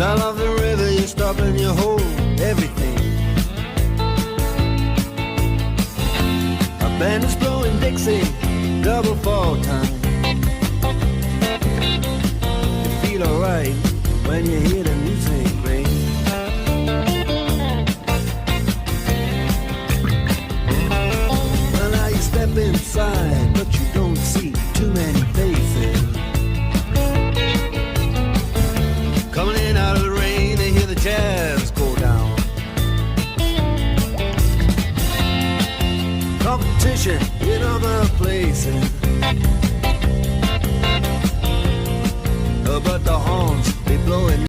Sound of the river, you stop and you hold everything. A band is blowing Dixie, double fall time. You feel alright when you hear the music ring. Well, now you step inside, but you don't see too many faces. Coming in out of the rain, they hear the jazz go down. Competition in other places, but the horns, they blow it.